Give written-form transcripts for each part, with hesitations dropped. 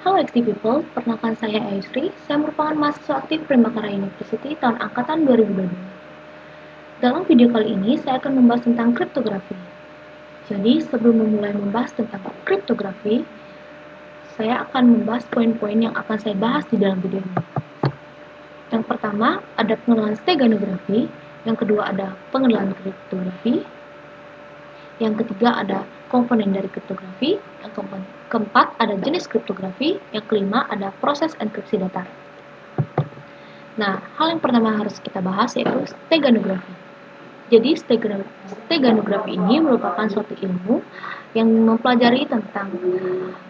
Halo XT People, perkenalkan saya Ayusri. Saya merupakan mahasiswa aktif Primakara University tahun angkatan 2022. Dalam video kali ini, saya akan membahas tentang kriptografi. Jadi, sebelum memulai membahas tentang kriptografi, saya akan membahas poin-poin yang akan saya bahas di dalam video ini. Yang pertama, ada pengenalan steganografi. Yang kedua, ada pengenalan kriptografi. Yang ketiga, ada komponen dari kriptografi. Yang keempat, ada jenis kriptografi. Yang kelima, ada proses enkripsi data. Nah, hal yang pertama harus kita bahas yaitu steganografi. Jadi, steganografi ini merupakan suatu ilmu yang mempelajari tentang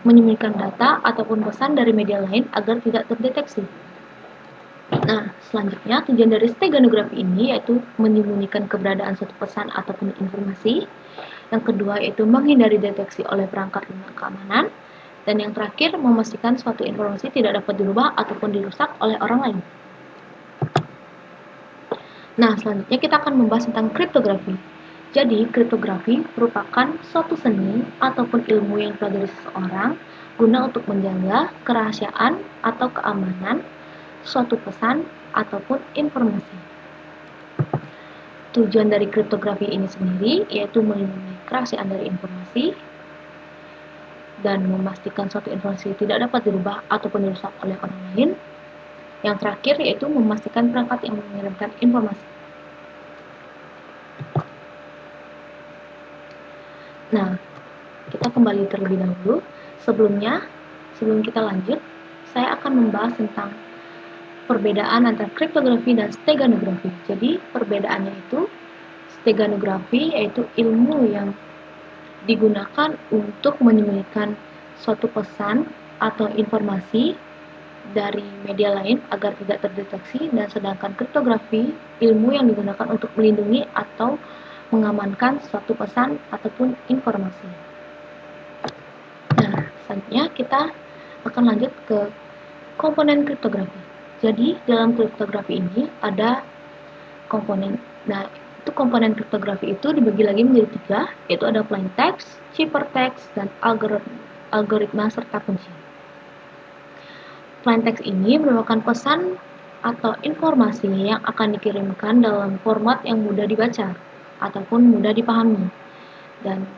menyembunyikan data ataupun pesan dari media lain agar tidak terdeteksi. Nah, selanjutnya tujuan dari steganografi ini yaitu menyembunyikan keberadaan suatu pesan ataupun informasi. Yang kedua yaitu menghindari deteksi oleh perangkat lunak keamanan. Dan yang terakhir, memastikan suatu informasi tidak dapat dirubah ataupun dirusak oleh orang lain. Nah, selanjutnya kita akan membahas tentang kriptografi. Jadi, kriptografi merupakan suatu seni ataupun ilmu yang dipelajari seseorang guna untuk menjaga kerahasiaan atau keamanan suatu pesan ataupun informasi. Tujuan dari kriptografi ini sendiri yaitu melindungi kerahasiaan dari informasi dan memastikan suatu informasi tidak dapat dirubah ataupun dirusak oleh orang lain. Yang terakhir yaitu memastikan perangkat yang mengirimkan informasi. Nah, kita kembali terlebih dahulu. Sebelum kita lanjut, saya akan membahas tentang perbedaan antara kriptografi dan steganografi. Jadi, perbedaannya itu, steganografi yaitu ilmu yang digunakan untuk menyembunyikan suatu pesan atau informasi dari media lain agar tidak terdeteksi, dan sedangkan kriptografi ilmu yang digunakan untuk melindungi atau mengamankan suatu pesan ataupun informasi. Nah, selanjutnya kita akan lanjut ke komponen kriptografi. Jadi, dalam kriptografi ini ada komponen. Nah, itu komponen kriptografi itu dibagi lagi menjadi 3, yaitu ada plain text, ciphertext, dan algoritma serta kunci. Plain text ini merupakan pesan atau informasi yang akan dikirimkan dalam format yang mudah dibaca ataupun mudah dipahami. Dan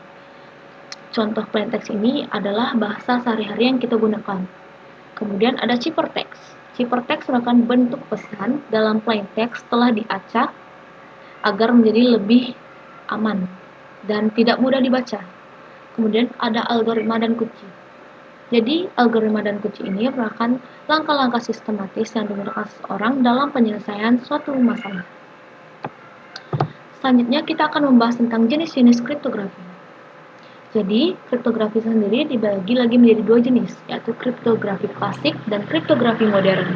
contoh plain text ini adalah bahasa sehari-hari yang kita gunakan. Kemudian ada ciphertext. Ciphertext merupakan bentuk pesan dalam plain text telah diacak agar menjadi lebih aman dan tidak mudah dibaca. Kemudian ada algoritma dan kunci. Jadi, algoritma dan kunci ini merupakan langkah-langkah sistematis yang digunakan seseorang dalam penyelesaian suatu masalah. Selanjutnya, kita akan membahas tentang jenis-jenis kriptografi. Jadi, kriptografi sendiri dibagi lagi menjadi 2 jenis, yaitu kriptografi klasik dan kriptografi modern.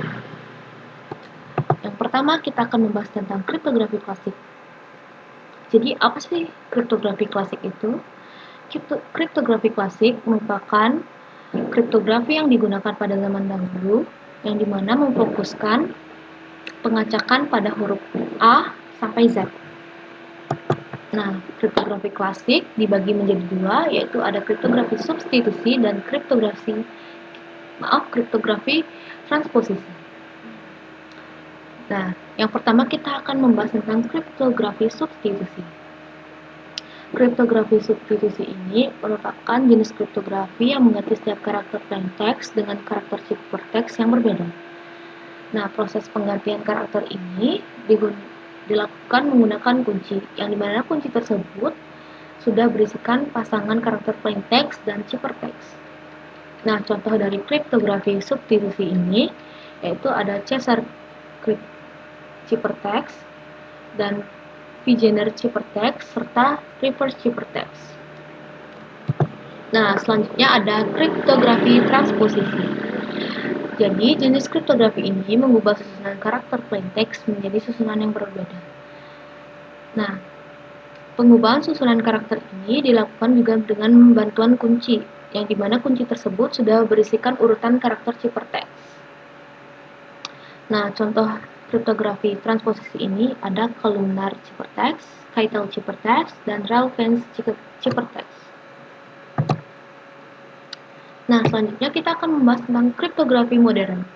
Yang pertama, kita akan membahas tentang kriptografi klasik. Jadi, apa sih kriptografi klasik itu? Kriptografi klasik merupakan kriptografi yang digunakan pada zaman dahulu, yang dimana memfokuskan pengacakan pada huruf A sampai Z. Nah, kriptografi klasik dibagi menjadi 2, yaitu ada kriptografi substitusi dan kriptografi transposisi. Nah, yang pertama kita akan membahas tentang kriptografi substitusi. Kriptografi substitusi ini merupakan jenis kriptografi yang mengganti setiap karakter plain text dengan karakter ciphertext yang berbeda. Nah, proses penggantian karakter ini dilakukan menggunakan kunci, yang dimana kunci tersebut sudah berisikan pasangan karakter plain text dan ciphertext. Nah, contoh dari kriptografi substitusi ini yaitu ada Caesar ciphertext dan Vigener ciphertext serta reverse ciphertext. Nah, selanjutnya ada kriptografi transposisi. Jadi, jenis kriptografi ini mengubah susunan karakter plain text menjadi susunan yang berbeda. Nah, pengubahan susunan karakter ini dilakukan juga dengan bantuan kunci, yang dimana kunci tersebut sudah berisikan urutan karakter ciphertext. Nah, contoh kriptografi transposisi ini ada columnar ciphertext, Keitel ciphertext, dan relevance ciphertext. Nah, selanjutnya kita akan membahas tentang kriptografi modern.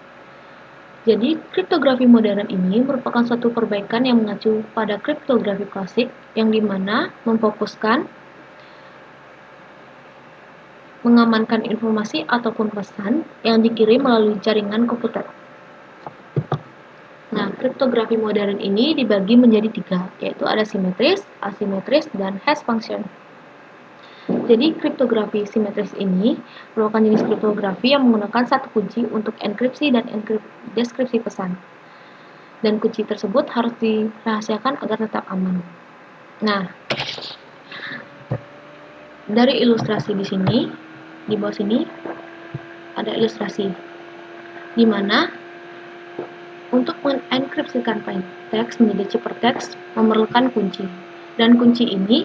Jadi, kriptografi modern ini merupakan suatu perbaikan yang mengacu pada kriptografi klasik yang dimana memfokuskan mengamankan informasi ataupun pesan yang dikirim melalui jaringan komputer. Nah, kriptografi modern ini dibagi menjadi 3, yaitu ada simetris, asimetris, dan hash function. Jadi, kriptografi simetris ini merupakan jenis kriptografi yang menggunakan satu kunci untuk enkripsi dan deskripsi pesan. Dan kunci tersebut harus dirahasiakan agar tetap aman. Nah, dari ilustrasi di sini, di bawah sini ada ilustrasi di mana untuk mengenkripsikan plain text menjadi ciphertext memerlukan kunci. Dan kunci ini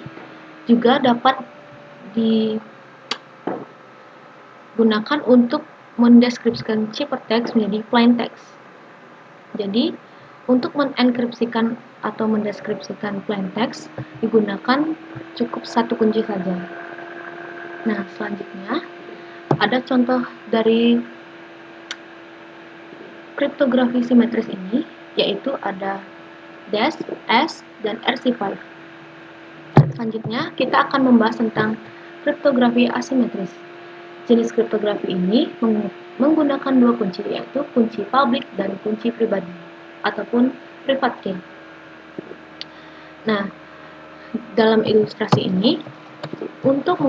juga dapat digunakan untuk mendeskripsikan ciphertext menjadi plain text. Jadi, untuk mengenkripsikan atau mendeskripsikan plain text digunakan cukup satu kunci saja. Nah, selanjutnya ada contoh dari kriptografi simetris ini, yaitu ada DES, S, dan RC5. Selanjutnya, kita akan membahas tentang kriptografi asimetris. Jenis kriptografi ini menggunakan dua kunci, yaitu kunci publik dan kunci pribadi, ataupun private key. Nah, dalam ilustrasi ini, untuk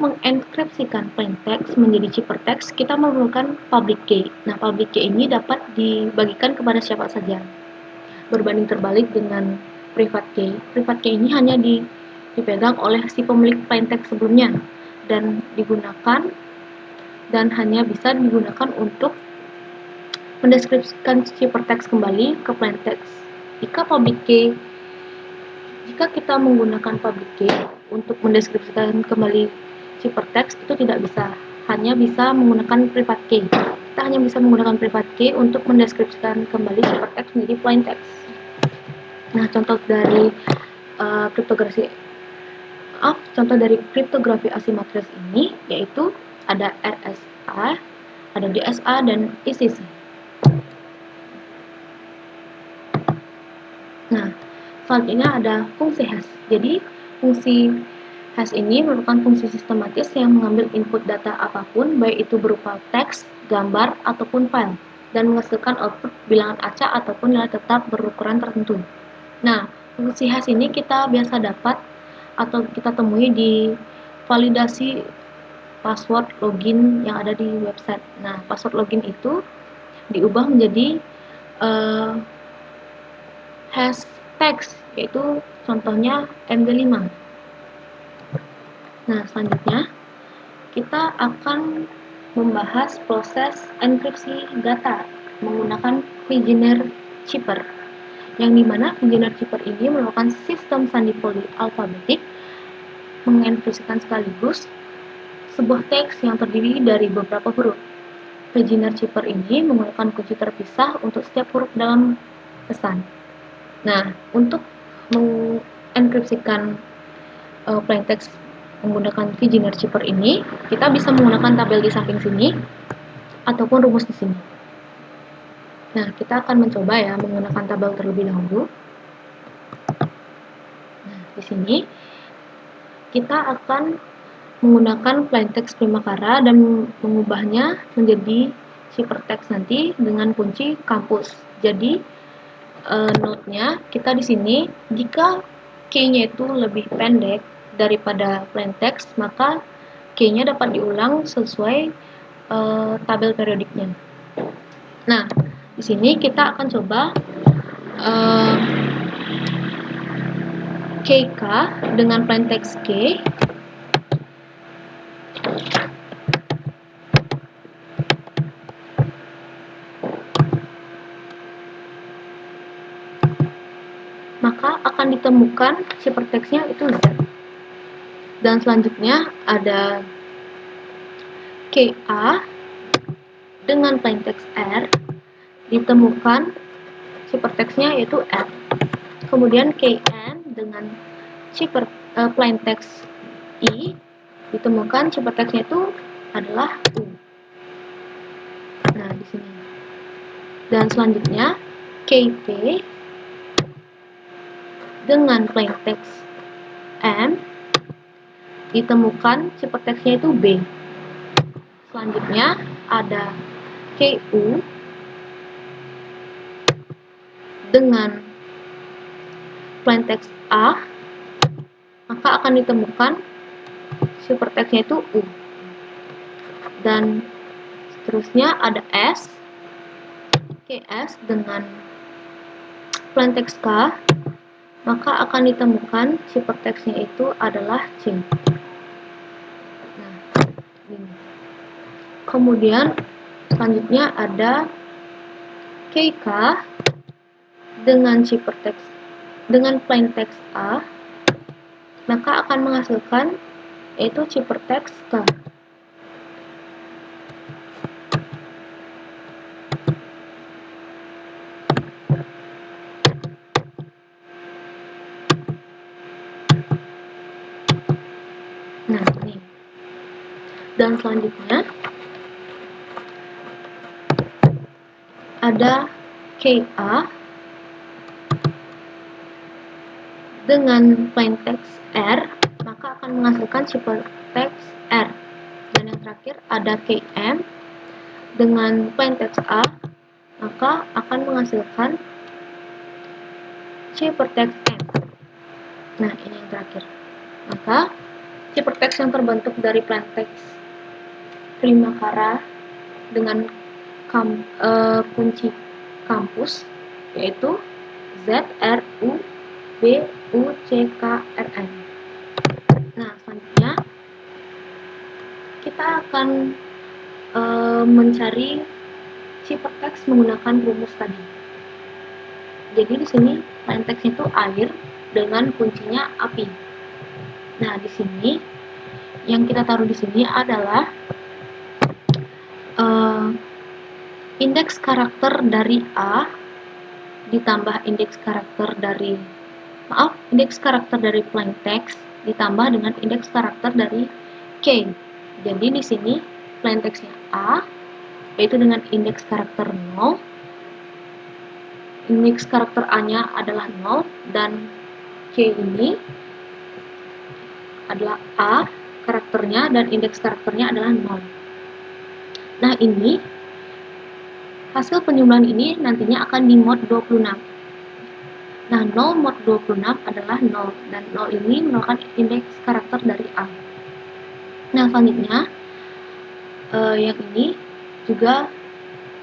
mengenkripsikan plain text menjadi ciphertext, kita memerlukan public key. Nah, public key ini dapat dibagikan kepada siapa saja. Berbanding terbalik dengan private key. Private key ini hanya dipegang oleh si pemilik plain text sebelumnya dan hanya bisa digunakan untuk mendeskripsikan ciphertext kembali ke plain text. Jika kita menggunakan public key untuk mendeskripsikan kembali ciphertext, itu tidak bisa. Hanya bisa menggunakan private key. Kita hanya bisa menggunakan private key untuk mendeskripsikan kembali ciphertext menjadi plain text. Nah, contoh dari kriptografi asimetris ini yaitu ada RSA, ada DSA, dan ICC. Nah, selanjutnya ada fungsi hash. Jadi, fungsi hash ini merupakan fungsi sistematis yang mengambil input data apapun, baik itu berupa teks, gambar, ataupun file, dan menghasilkan output bilangan acak ataupun nilai tetap berukuran tertentu. Nah, fungsi hash ini kita biasa dapat atau kita temui di validasi password login yang ada di website. Nah, password login itu diubah menjadi hash text, yaitu contohnya MD5. Nah, selanjutnya kita akan membahas proses enkripsi data menggunakan Vigenère Cipher, yang dimana Vigenère Cipher ini merupakan sistem sandi polyalfabetik mengenkripsikan sekaligus sebuah teks yang terdiri dari beberapa huruf. Vigenère Cipher ini menggunakan kunci terpisah untuk setiap huruf dalam pesan. Nah, untuk mengenkripsikan plain text menggunakan Vigenère Cipher ini, kita bisa menggunakan tabel di samping sini ataupun rumus di sini. Nah, kita akan mencoba ya menggunakan tabel terlebih dahulu. Nah, di sini kita akan menggunakan plain text Primakara dan mengubahnya menjadi ciphertext nanti dengan kunci kampus. Jadi note-nya kita di sini, jika key-nya itu lebih pendek daripada plain text, maka key-nya dapat diulang sesuai tabel periodiknya. Nah, di sini kita akan coba KK dengan plain text K. Maka akan ditemukan ciphertext-nya itu Z. Dan selanjutnya ada KA dengan plain text R, ditemukan ciphertext-nya yaitu R. Kemudian KN dengan plain text I, ditemukan ciphertext-nya itu adalah U. Nah, di sini. Dan selanjutnya KP dengan plaintext M ditemukan ciphertextnya itu B. Selanjutnya ada KU dengan plaintext A, maka akan ditemukan ciphertextnya itu U. Dan seterusnya ada S, KS dengan plaintext K, maka akan ditemukan ciphertextnya itu adalah C. Nah, ini. Kemudian selanjutnya ada KK dengan ciphertext dengan plaintext A, maka akan menghasilkan yaitu ciphertext K. Nah, ini. Dan selanjutnya ada KA dengan plaintext R, maka akan menghasilkan ciphertext R. Dan yang terakhir ada KM dengan plaintext A, maka akan menghasilkan ciphertext M. Nah, ini yang terakhir. Maka ciphertext yang terbentuk dari plaintext Primakara dengan kunci kampus yaitu Z R U B U C K R N. Nah, selanjutnya kita akan mencari ciphertext menggunakan rumus tadi. Jadi di sini plaintext itu air dengan kuncinya api. Nah, di sini yang kita taruh di sini adalah indeks karakter dari A ditambah indeks karakter dari plaintext ditambah dengan indeks karakter dari K. Jadi di sini plaintextnya A yaitu dengan indeks karakter 0, indeks karakter A-nya adalah 0, dan K ini adalah A karakternya dan indeks karakternya adalah 0. Nah, ini hasil penjumlahan ini nantinya akan di mod 26. Nah, 0 mod 26 adalah 0, dan 0 ini merupakan indeks karakter dari A. Nah, selanjutnya yang ini juga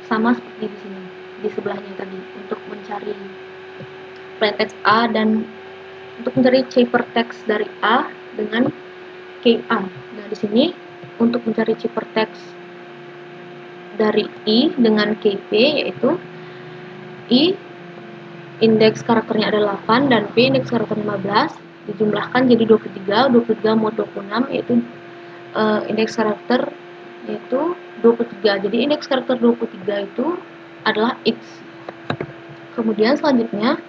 sama seperti di sini, di sebelahnya tadi, untuk mencari plaintext A dan untuk mencari ciphertext dari A dengan KA. Nah, di sini untuk mencari ciphertext dari I dengan KP, yaitu I indeks karakternya ada 8 dan P indeks karakternya 15, dijumlahkan jadi 23 mod 26 yaitu indeks karakter yaitu 23. Jadi indeks karakter 23 itu adalah X. Kemudian selanjutnya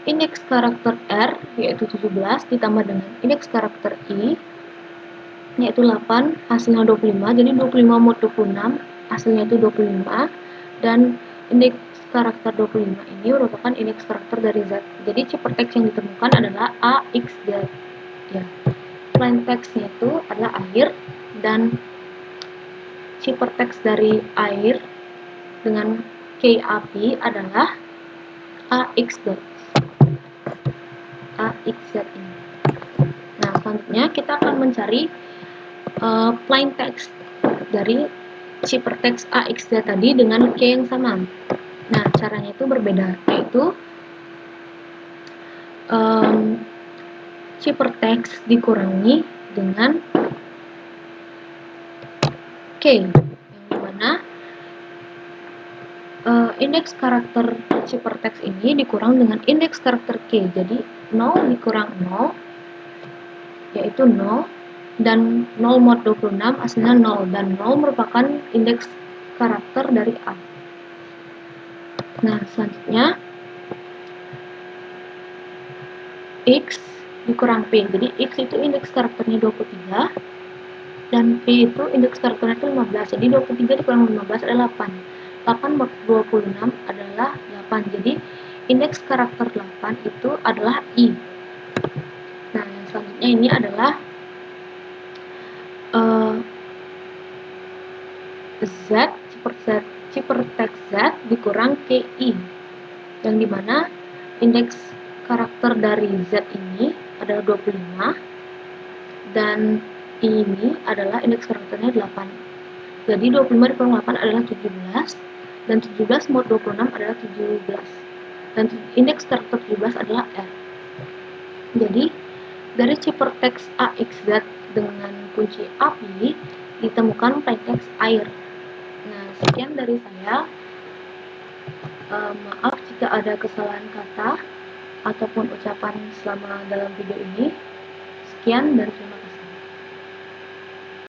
indeks karakter R yaitu 17 ditambah dengan indeks karakter I yaitu 8, hasilnya 25. Jadi 25 mod 26 hasilnya itu 25, dan indeks karakter 25 ini merupakan indeks karakter dari Z. Jadi ciphertext yang ditemukan adalah AXZ. Ya. Plaintextnya itu adalah air, dan ciphertext dari air dengan KAP adalah AXZ. ini. Nah, selanjutnya kita akan mencari plaintext dari ciphertext AXZ tadi dengan K yang sama. Nah, caranya itu berbeda, yaitu ciphertext dikurangi dengan K, yang dimana indeks karakter ciphertext ini dikurang dengan indeks karakter K. Jadi 0 dikurang 0 yaitu 0, dan 0 mod 26 hasilnya 0, dan 0 merupakan indeks karakter dari A. Nah, selanjutnya X dikurang P. Jadi X itu indeks karakternya 23, dan P itu indeks karakternya itu 15. Jadi 23 dikurang 15 adalah 8. 8 mod 26 adalah 8. Jadi indeks karakter 8 itu adalah I. Nah, yang selanjutnya ini adalah ciperteks Z dikurang KI, yang dimana indeks karakter dari Z ini adalah 25 dan I ini adalah indeks karakternya 8. Jadi 25 dikurang 8 adalah 17 dan 17 mod 26 adalah 17 dan indeks karakter 17 adalah R. Jadi dari ciperteks AXZ dengan kunci API ditemukan preteks air. Nah, sekian dari saya. Maaf jika ada kesalahan kata ataupun ucapan selama dalam video ini. Sekian dan terima kasih.